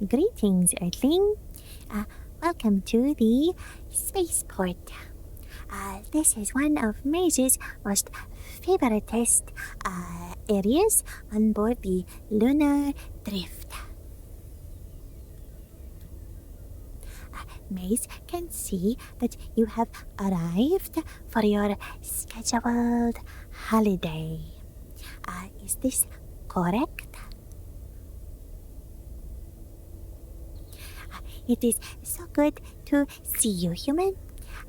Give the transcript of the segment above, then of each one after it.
Greetings, Earthling. Welcome to the Spaceport. This is one of Maize's most favoritist areas on board the Lunar Drift. Maize can see that you have arrived for your scheduled holiday. Is this correct? It is so good to see you, human.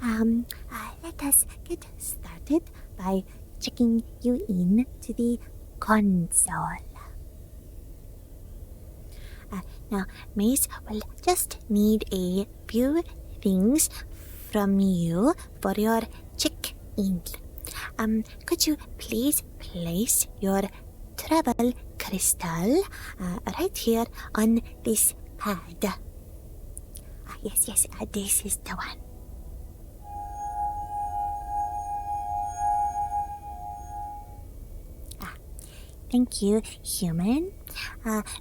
Let us get started by checking you in to the console. Now, Maize will just need a few things from you for your check-in. Could you please place your travel crystal right here on this pad? Yes, this is the one. Thank you, human.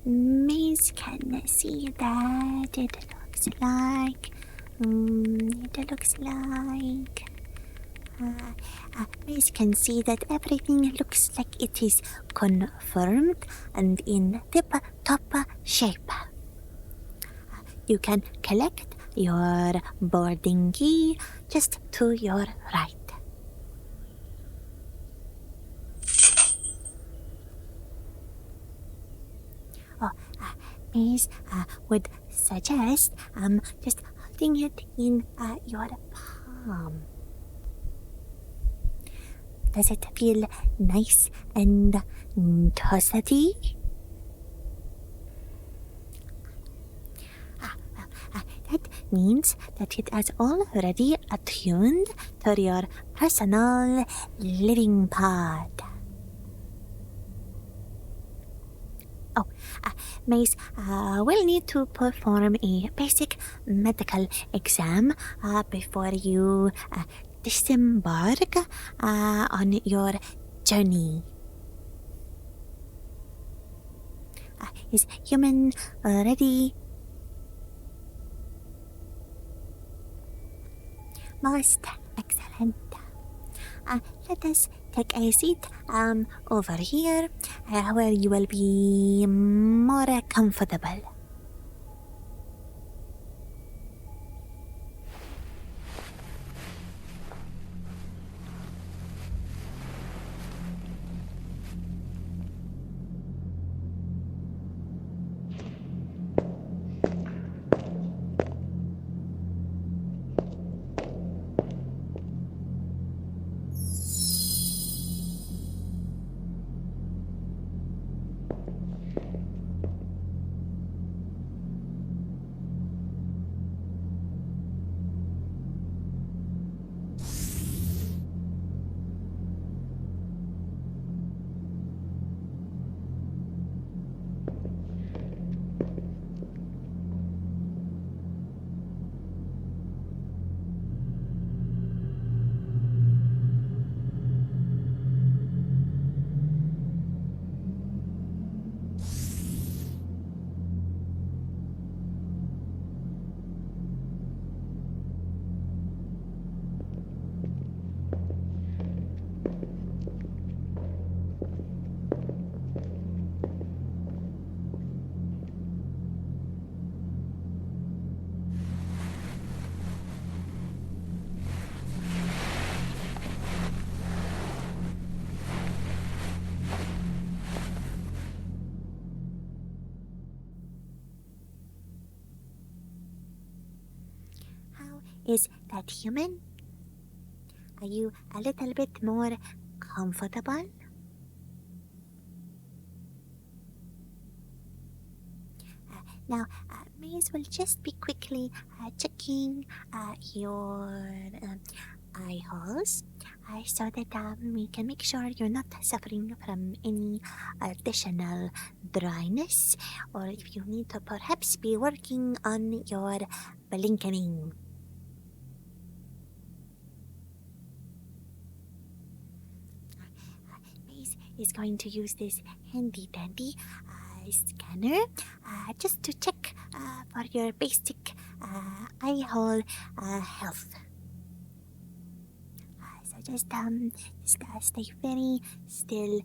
Maize can see that it looks like... Maize can see that everything looks like it is confirmed and in tip-top shape. You can collect your boarding key just to your right. Maize would suggest just holding it in your palm. Does it feel nice and toasty? That means that it is already attuned to your personal living pod. Maize will need to perform a basic medical exam before you disembark on your journey. Is human ready? Most excellent. Let us take a seat over here where you will be more comfortable. Is that human? Are you a little bit more comfortable? Now, Maize will just be quickly checking your eye holes so that we can make sure you're not suffering from any additional dryness, or if you need to perhaps be working on your blinking. Maize is going to use this handy dandy scanner just to check for your basic eye hole health. So just stay very still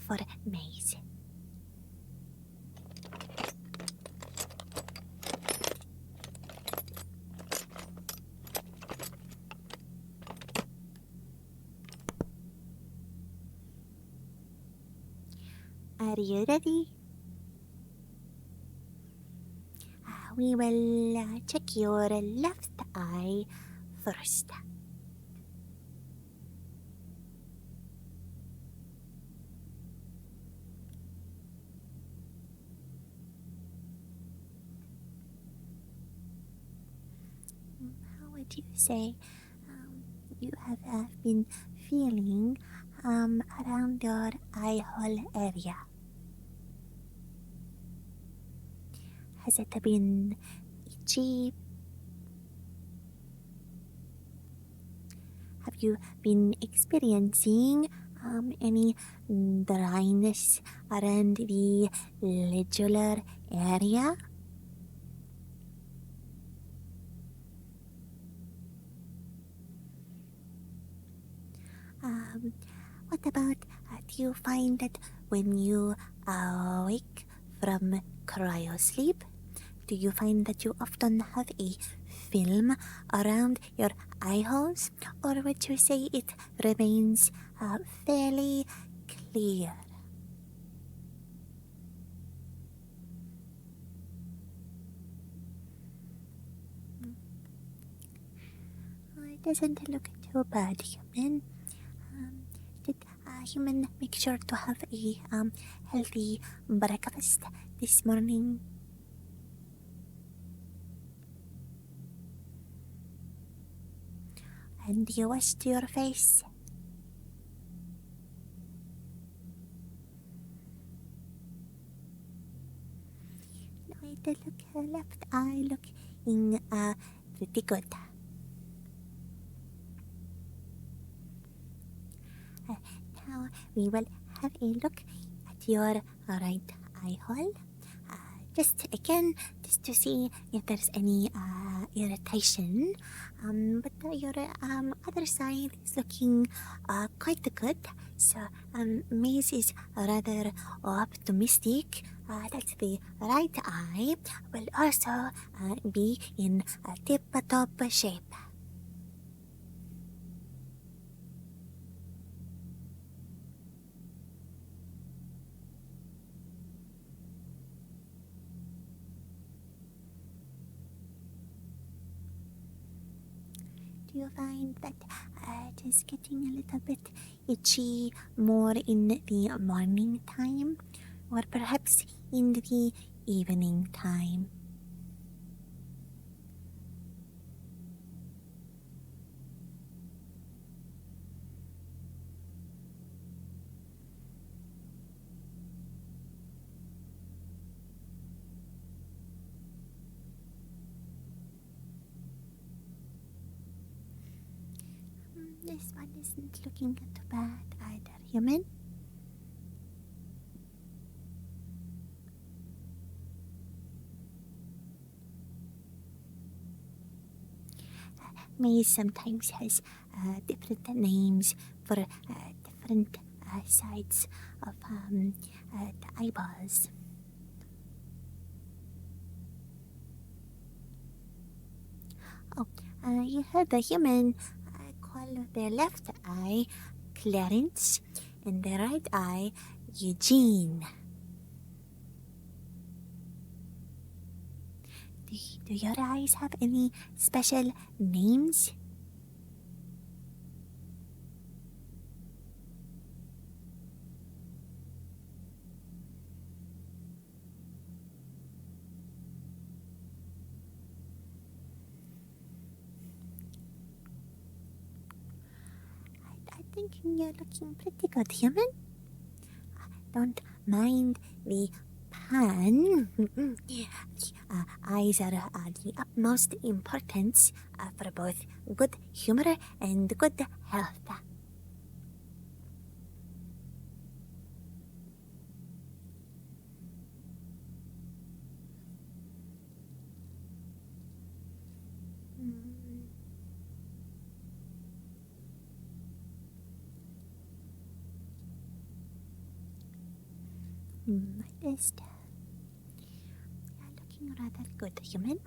for Maize. Are you ready? We will check your left eye first. How would you say you have been feeling around your eye hole area? Has it been itchy? Have you been experiencing any dryness around the lidular area? What about, do you find that when you awake from cryosleep, do you find that you often have a film around your eye holes, or would you say it remains fairly clear? It doesn't look too bad, human. Did human make sure to have a healthy breakfast this morning? And you washed your face? No, it look left eye looking pretty good. Now we will have a look at your right eye hole. Just to see if there's any irritation. But your other side is looking quite good. So Maize is rather optimistic that the right eye will also be in tip-top shape. Do you find that it is getting a little bit itchy more in the morning time, or perhaps in the evening time? This one isn't looking too bad either, human. Maize sometimes has different names for different sides of the eyeballs. Oh, you heard the human call their left eye Clarence and the right eye Eugene. Do your eyes have any special names? I think you're looking pretty good, human. Don't mind the pun. Eyes are the utmost importance for both good humor and good health. My list. Looking rather good, human.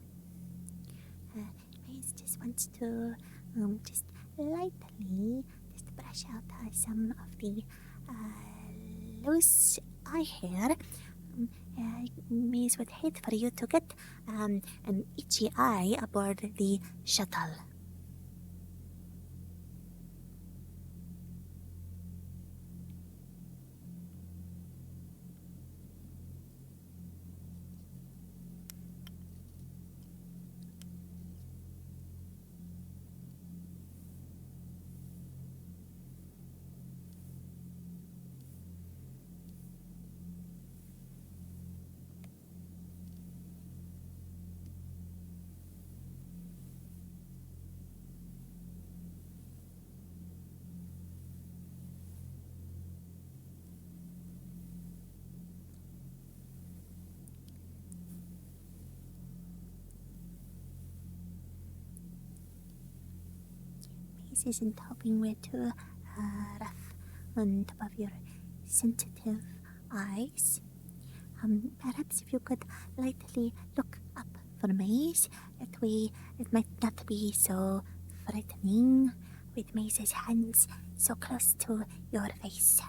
Maize just wants to just lightly just brush out some of the loose eye hair. Maize would hate for you to get an itchy eye aboard the shuttle. Maize isn't hoping we're too rough on top of your sensitive eyes. Perhaps if you could lightly look up for Maize, that way it might not be so frightening with Maize's hands so close to your face.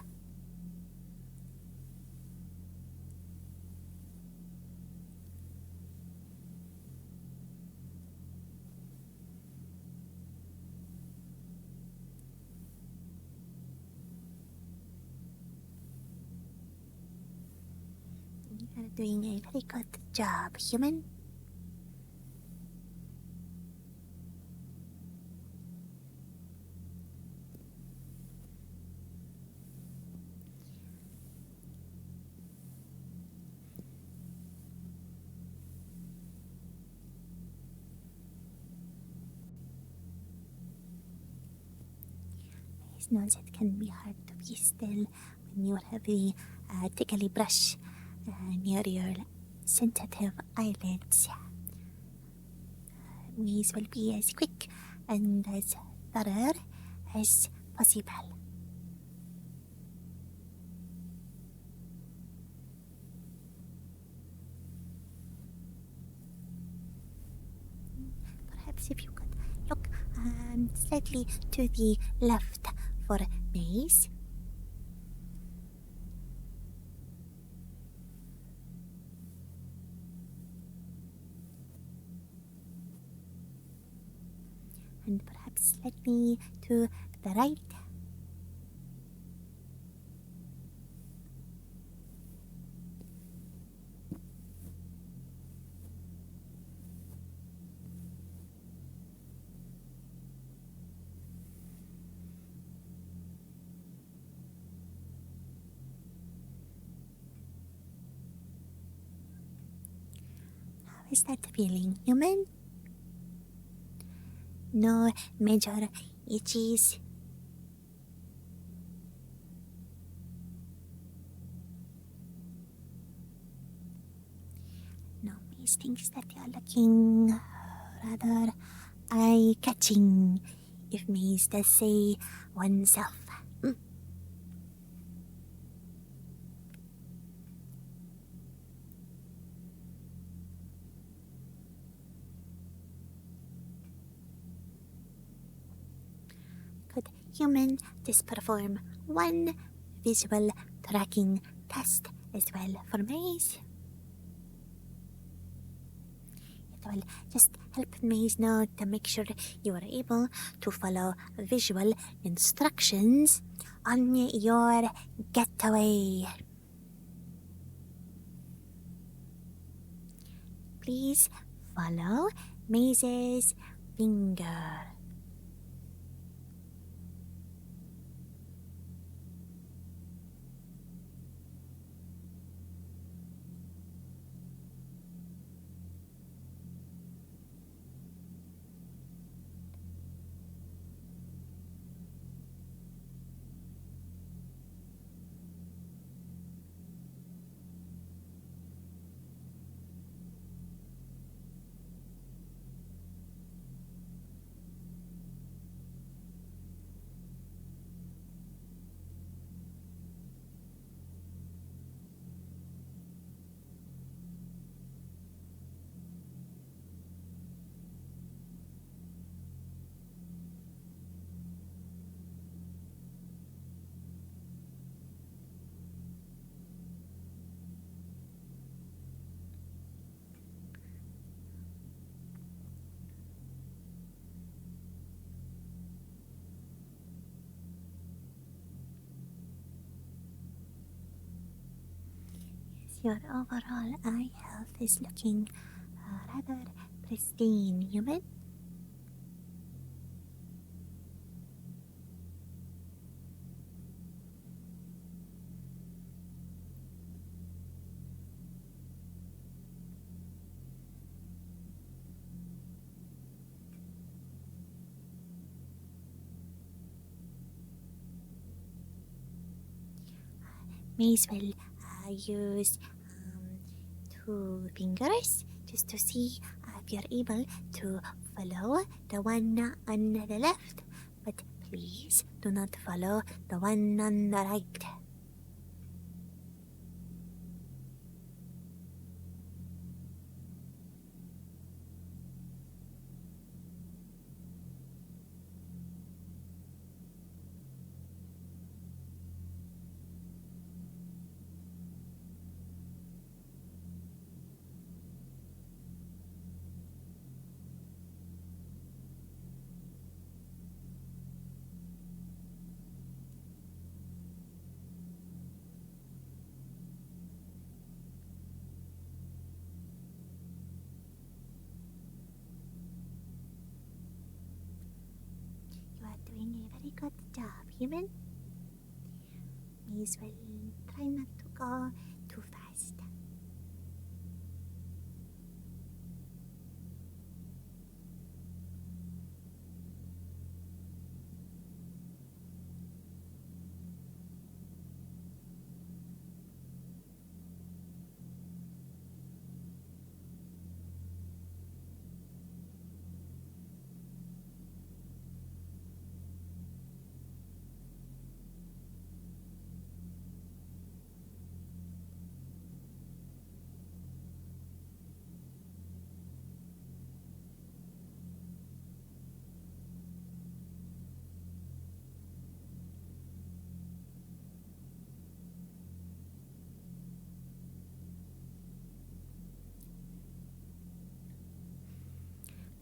You're doing a very good job, human. Maize knows it can be hard to be still when you have the tickly brush near your sensitive eyelids. Maize will be as quick and as thorough as possible. Perhaps if you could look slightly to the left for Maize. And perhaps slightly to the right. How is that feeling, human? No major itchies. No, Maize thinks that you're looking rather eye-catching, if Maize does say oneself. Could human just perform one visual tracking test as well for Maize? will just help Maize know to make sure you are able to follow visual instructions on your getaway. Please follow Maize's finger. Your overall eye health is looking rather pristine, human. Maize will use 2 fingers just to see if you're able to follow the one on the left, but please do not follow the one on the right. You are doing a very good job, human. Maize will try not to go too fast.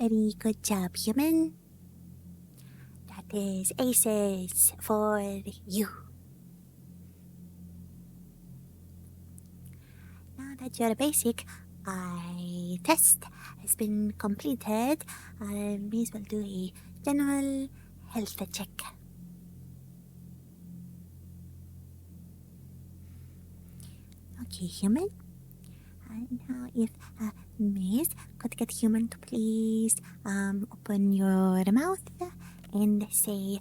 Very good job, human. That is aces for you. Now that your basic eye test has been completed, Maize will do a general health check. Okay, human. And now if Maize could get human to please open your mouth and say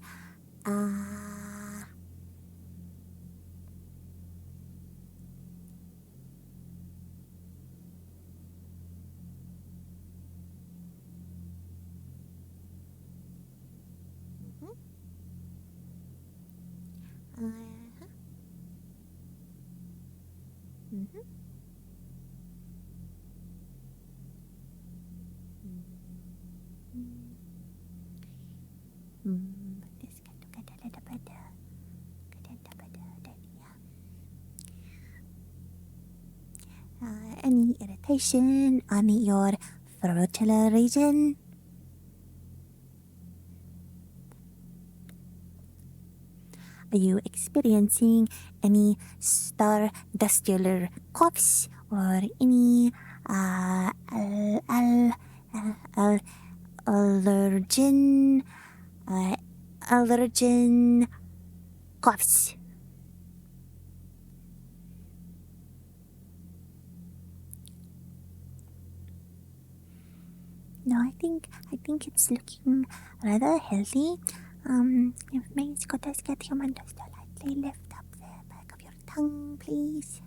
This can get a little better. Any irritation on your fertile region. Are you experiencing any stardustular coughs or any allergen allergen coughs? No, I think it's looking rather healthy. If Maize could just get human just to lightly lift up the back of your tongue, please.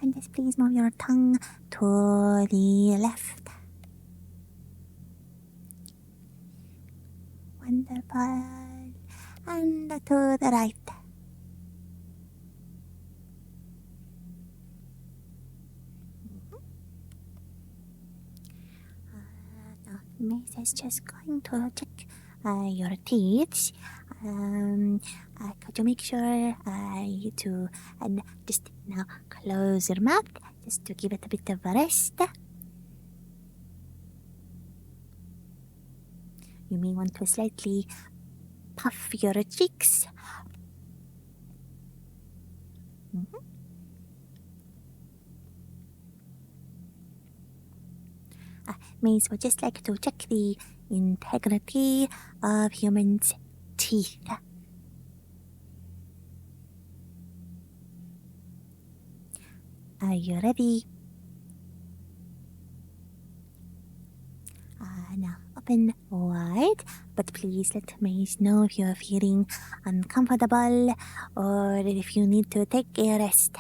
And just please move your tongue to the left. Wonderful. And to the right. Maize is just going to check your teeth. Could you make sure you to and just now close your mouth just to give it a bit of a rest. You may want to slightly puff your cheeks. Maize would just like to check the integrity of humans' teeth. Are you ready? Now open wide, but please let Maize know if you are feeling uncomfortable or if you need to take a rest.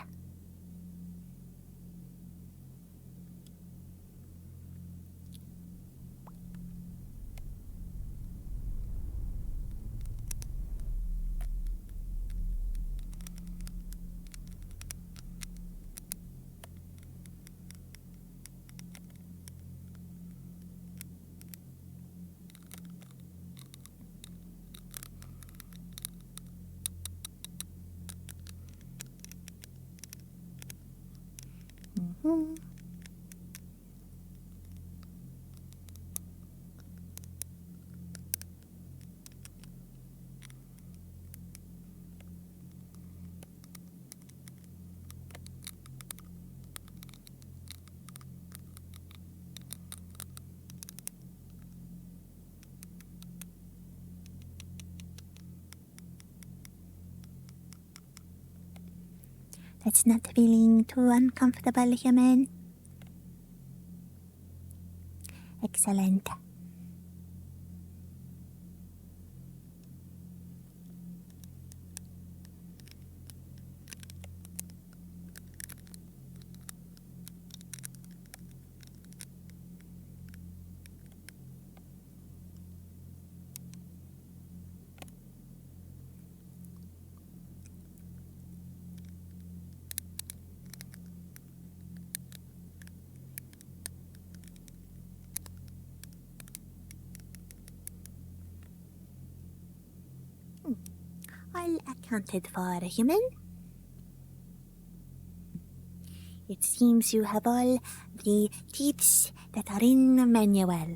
That's not feeling too uncomfortable, human. Excellent. All accounted for, human. It seems you have all the teeth that are in the manual.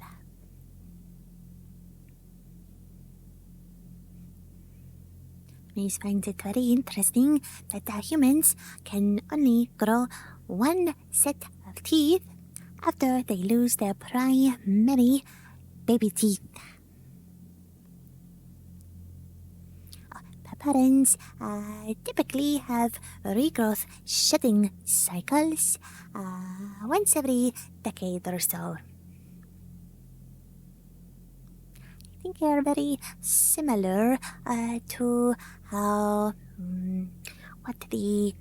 Maize finds it very interesting that humans can only grow one set of teeth after they lose their primary baby teeth. Parents typically have regrowth shedding cycles once every decade or so. I think they are very similar to how the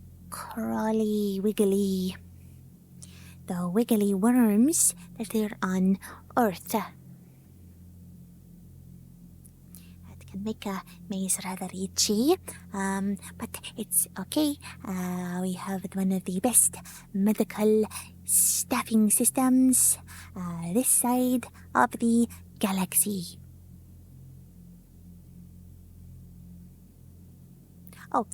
wiggly worms that are on Earth. Make a Maize rather itchy, but it's okay. We have one of the best medical staffing systems this side of the galaxy. Oh,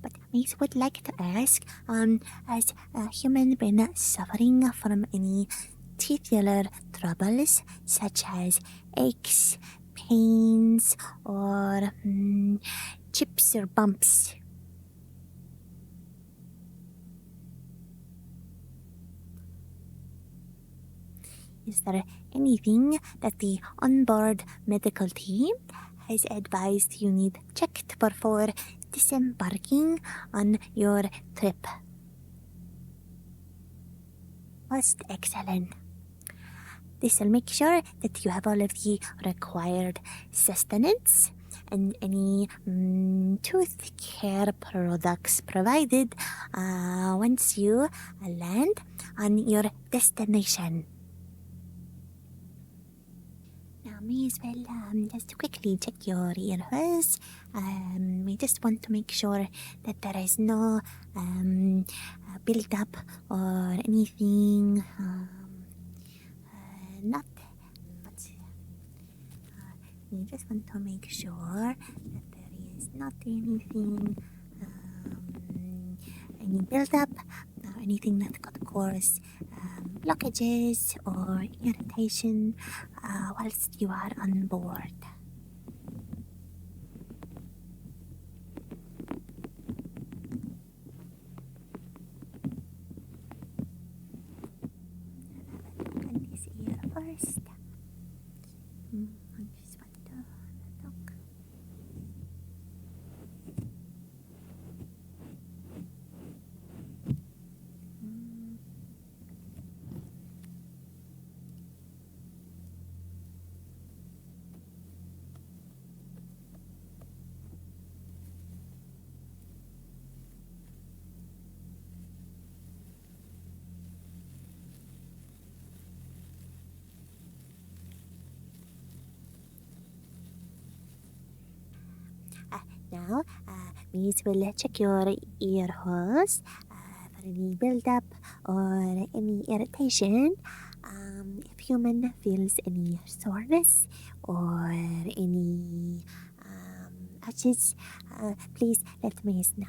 but Maize would like to ask, has a human been suffering from any titular troubles such as aches, pains, or chips or bumps? Is there anything that the onboard medical team has advised you need checked before disembarking on your trip? Most excellent. This will make sure that you have all of the required sustenance and any tooth care products provided once you land on your destination. Now, Maize will just quickly check your ears. We just want to make sure that there is no build-up or anything. We just want to make sure that there is not anything, any build-up, or anything that could cause blockages or irritation whilst you are on board. Look at this ear first. I just want to look. Now, Maize will check your ear holes for any build-up or any irritation. If human feels any soreness or any itches, please let Maize know.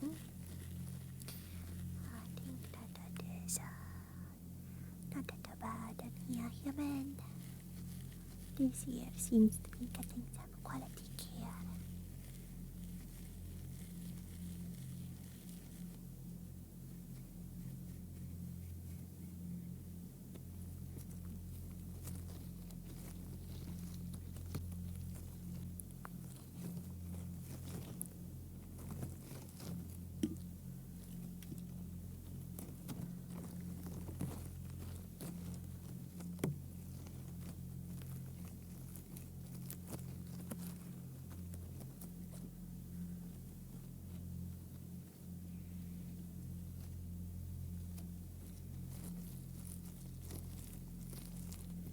I think that is not that bad here, human. This year seems to be getting some quality care.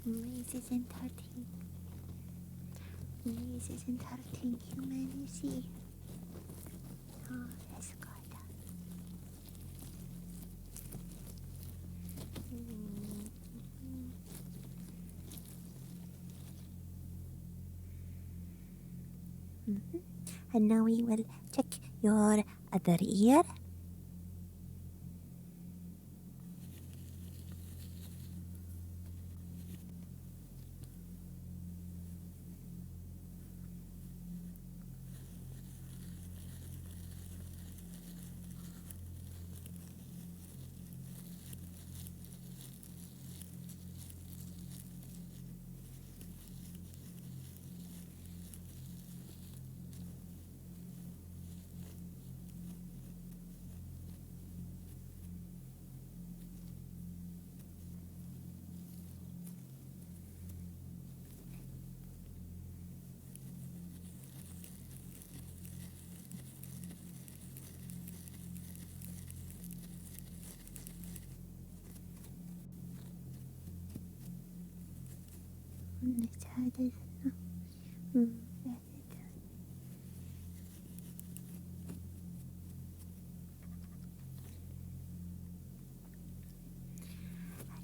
Maize isn't hurting. Maize isn't hurting, human, you see. Oh, that's good. And now we will check your other ear.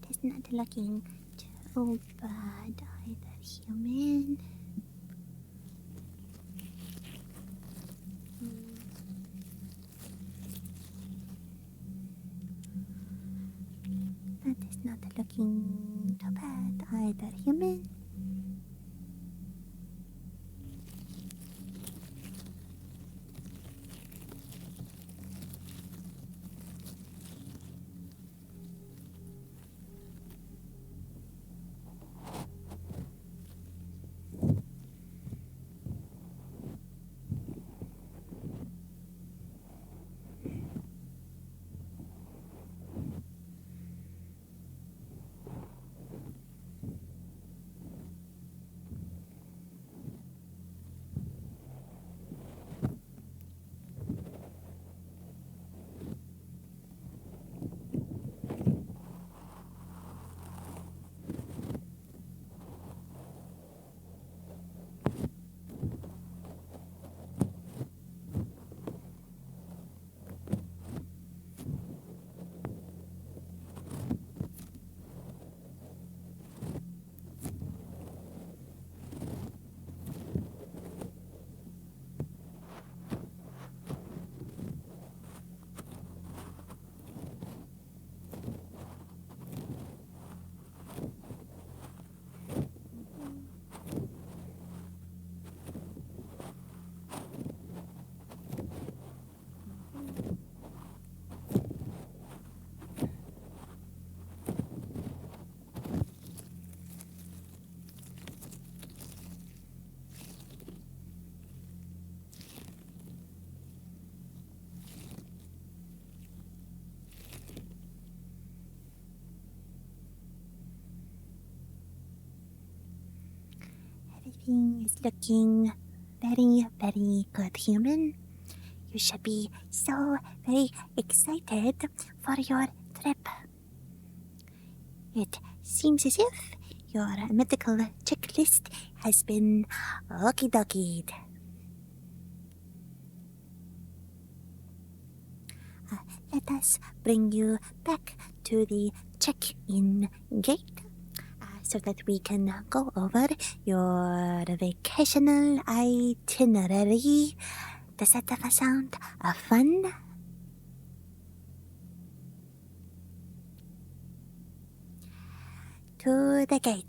It's not looking too bad either, human. That is not looking too bad either, human. Everything is looking very, very good, human. You should be so very excited for your trip. It seems as if your medical checklist has been okie-dokied. Let us bring you back to the check-in gate so that we can go over your vacational itinerary. Does that sound fun? To the gate.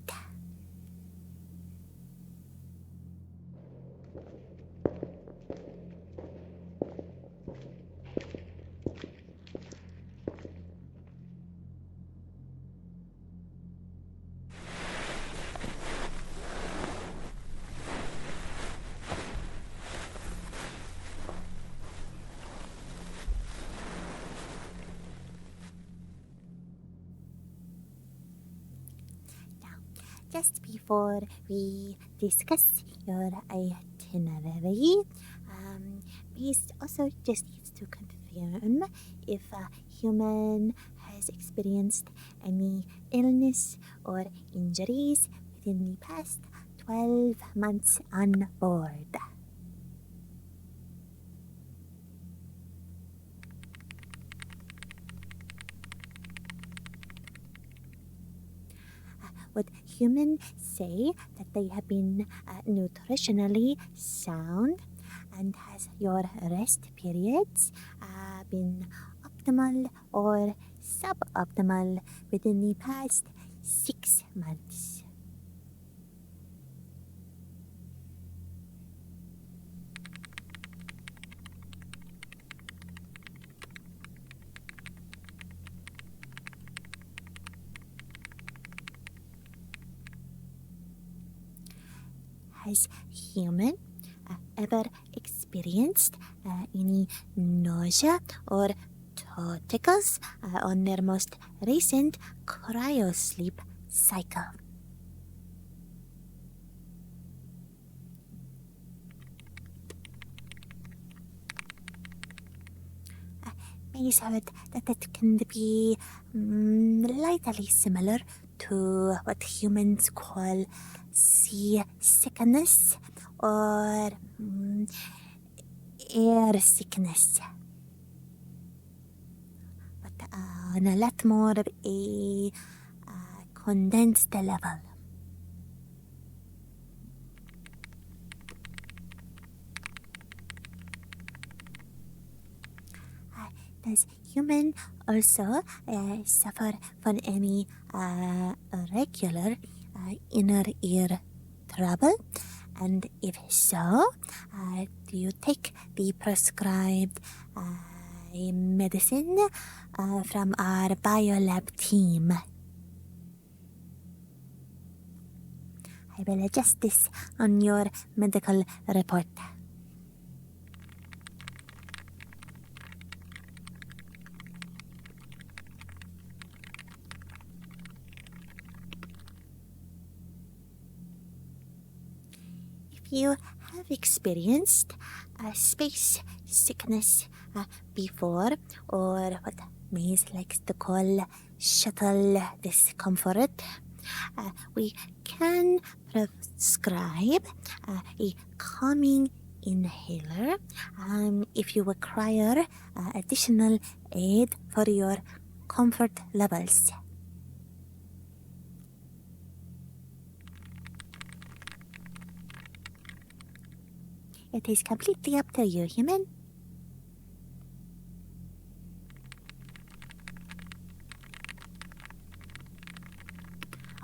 Just before we discuss your itinerary, Maize also just needs to confirm if a human has experienced any illness or injuries within the past 12 months on board. Would humans say that they have been nutritionally sound, and has your rest periods been optimal or suboptimal within the past 6 months? Has human ever experienced any nausea or toe tickles on their most recent cryosleep cycle? Maize heard that it can be lightly similar to what humans call seasickness or air sickness. But on a lot more of a condensed level. Does human also suffer from any regular inner ear trouble? And if so, do you take the prescribed medicine from our biolab team? I will adjust this on your medical report. You have experienced space sickness before, or what Maize likes to call shuttle discomfort. We can prescribe a calming inhaler if you require additional aid for your comfort levels. It is completely up to you, human.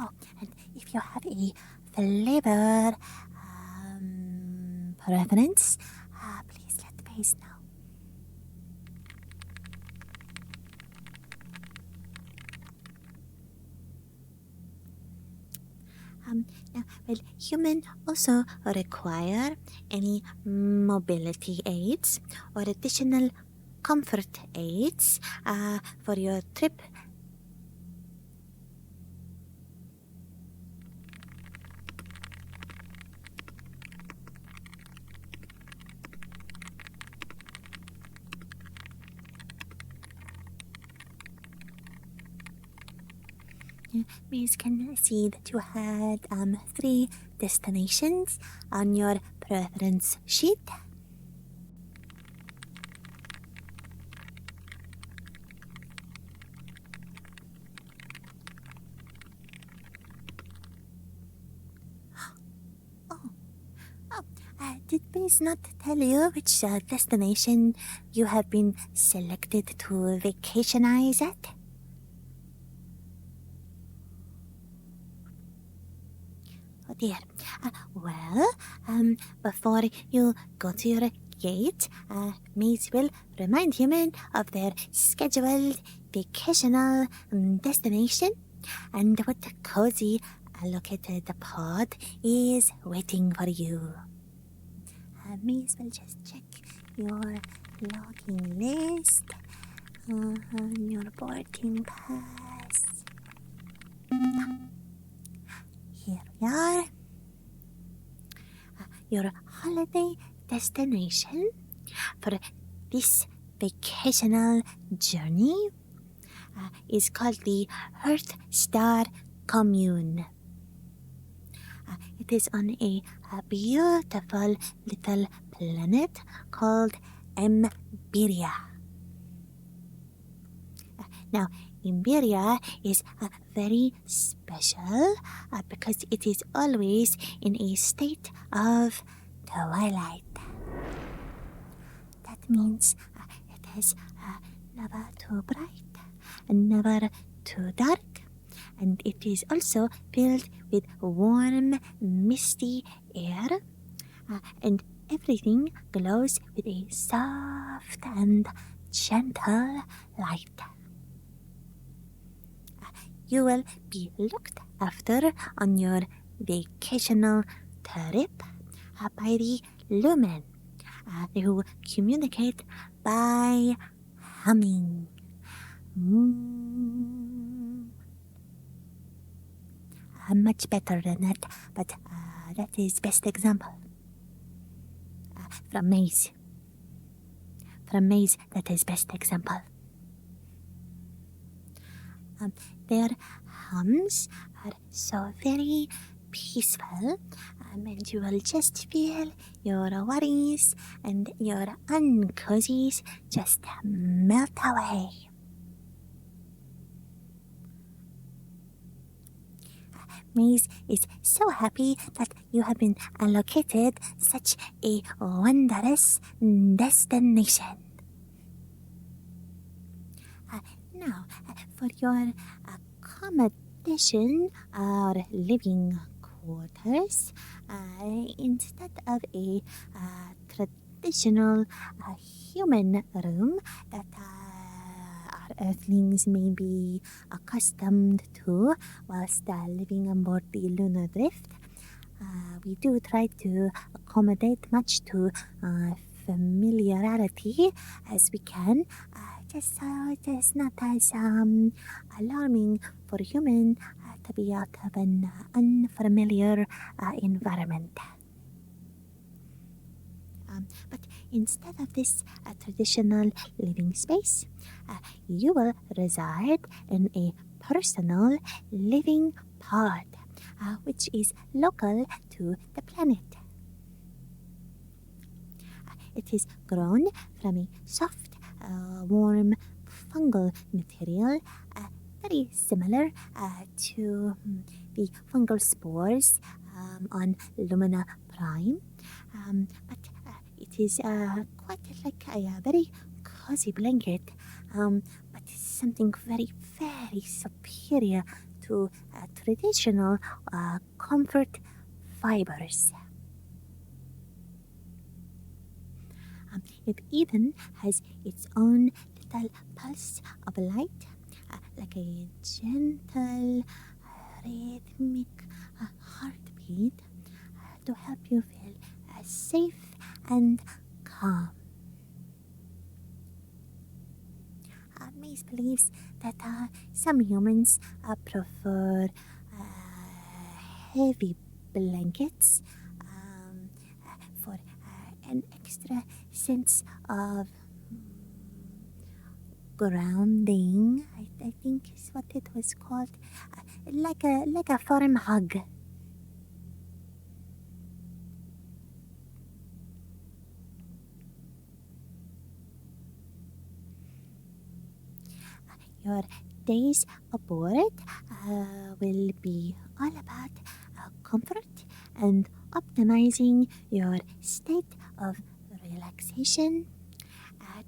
Oh, and if you have a flavor preference, please let Maize know. Now, will human also require any mobility aids or additional comfort aids for your trip? Maize can see that you had 3 destinations on your preference sheet. Did Maize not tell you which destination you have been selected to vacationize at? Oh dear. Well, before you go to your gate, Maize will remind human of their scheduled vacational destination and what cozy allocated pod is waiting for you. Maize will just check your logging list on your boarding pass. Here we are. Your holiday destination for this vacational journey is called the Earth Star Commune. It is on a beautiful little planet called Emberia. Now, Emberia is very special because it is always in a state of twilight. That means it is never too bright and never too dark. And it is also filled with warm, misty air, and everything glows with a soft and gentle light. You will be looked after on your vacational trip by the Lumen, who communicate by humming. Much better than that, but that is best example. From Maize. From Maize, that is best example. Their hums are so very peaceful, and you will just feel your worries and your uncozies just melt away. Maize is so happy that you have been allocated such a wondrous destination. Now, for your accommodation or living quarters, instead of a traditional human room that our earthlings may be accustomed to whilst living on board the Lunar Drift, we do try to accommodate much to familiarity as we can, just so it is not as alarming for human to be out of an unfamiliar environment. But instead of this traditional living space, you will reside in a personal living pod, which is local to the planet. It is grown from a soft, warm fungal material, very similar to the fungal spores on Lumina Prime, but it is quite like a very cozy blanket, but something very, very superior to traditional comfort fibers. It even has its own little pulse of light, like a gentle, rhythmic heartbeat to help you feel safe and calm. Maize believes that some humans prefer heavy blankets for an extra sense of grounding, I think is what it was called, like a firm hug. Your days aboard will be all about comfort and optimizing your state of relaxation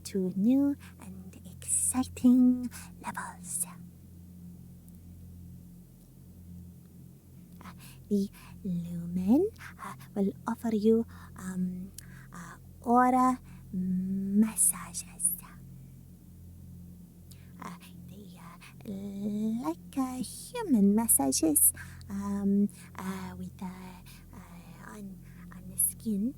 to new and exciting levels. The Lumen will offer you aura massages. Like human massages with on the skin,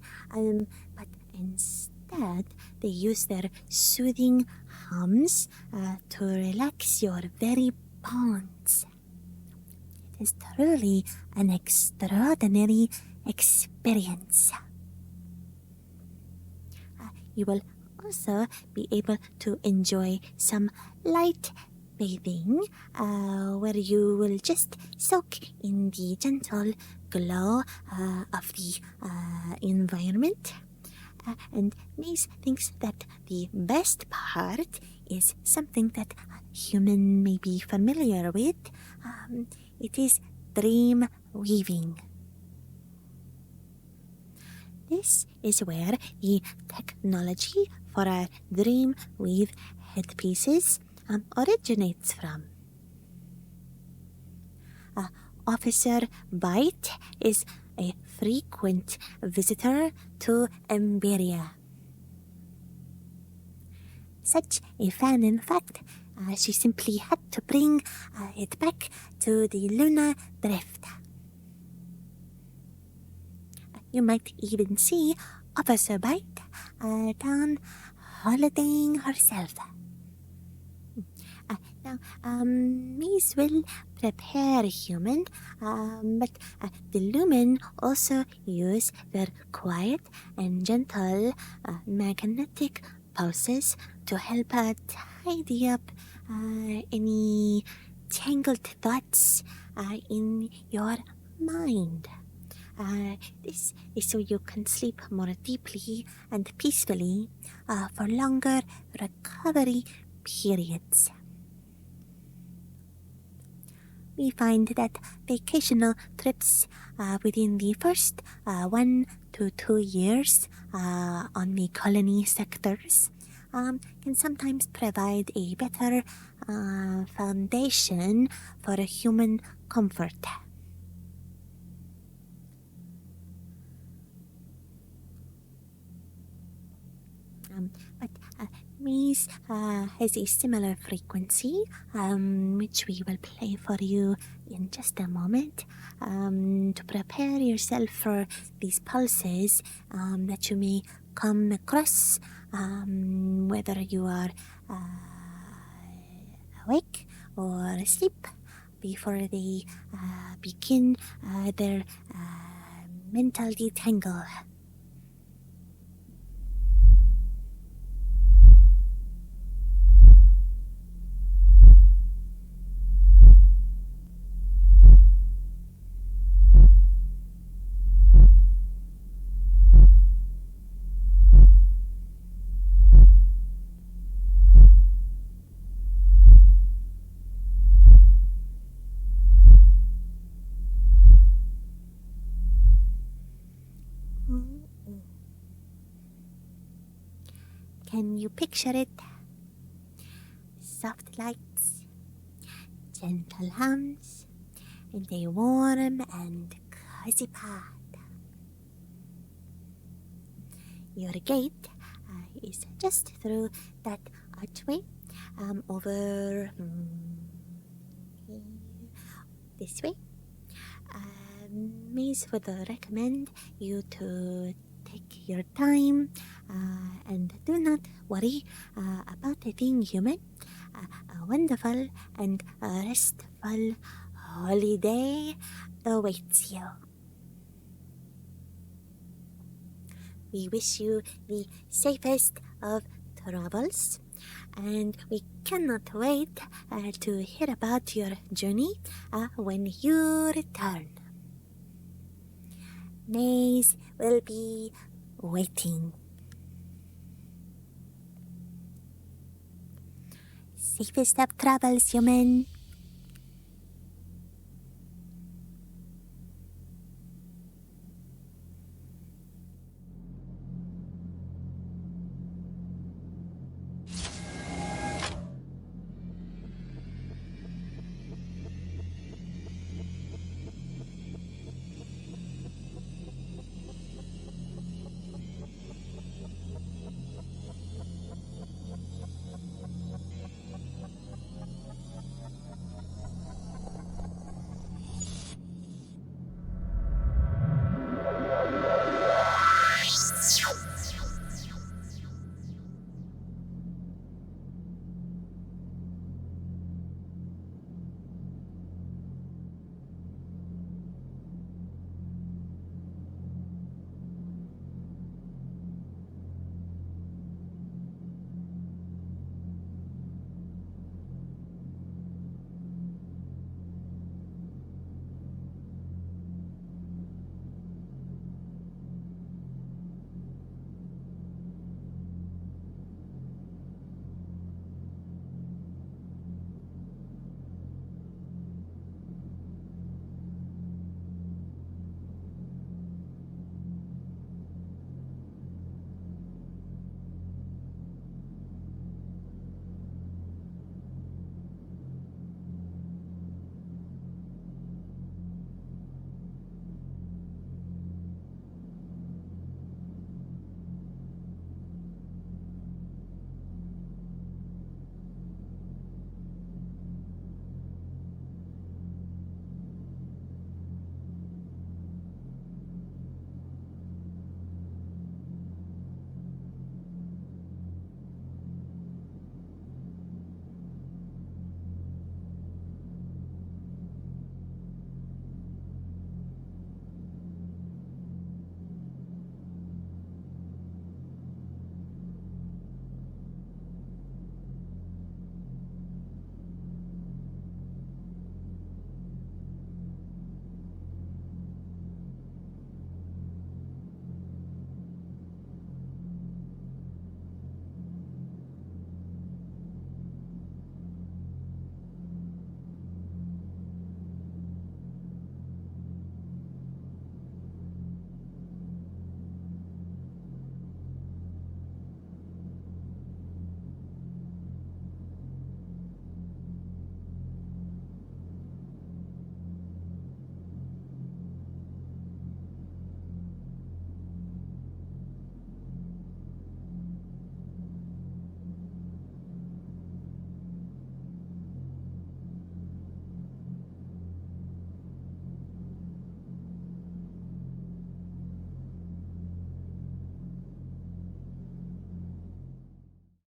but instead they use their soothing hums to relax your very bones. It is truly an extraordinary experience. You will also be able to enjoy some light bathing, where you will just soak in the gentle glow of the environment. And Maize thinks that the best part is something that human may be familiar with. It is dream weaving. This is where the technology for our dream weave headpieces originates from. Officer Bite is a frequent visitor to Emberia. Such a fan, in fact, she simply had to bring it back to the Lunar Drift. You might even see Officer Bite down holidaying herself. Now, Maize will prepare human, but the Lumen also use their quiet and gentle magnetic pulses to help tidy up any tangled thoughts in your mind. This is so you can sleep more deeply and peacefully for longer recovery periods. We find that vacational trips within the first 1 to 2 years on the colony sectors can sometimes provide a better foundation for human comfort. But Maize has a similar frequency, which we will play for you in just a moment, to prepare yourself for these pulses that you may come across, whether you are awake or asleep, before they begin their mental detangle. Can you picture it? Soft lights, gentle hums, and a warm and cozy pod. Your gate is just through that archway over this way. Maize would recommend you to take your time and do not worry about being human. A wonderful and restful holiday awaits you. We wish you the safest of travels, and we cannot wait to hear about your journey when you return. Maize will be waiting. Safest of travels, human.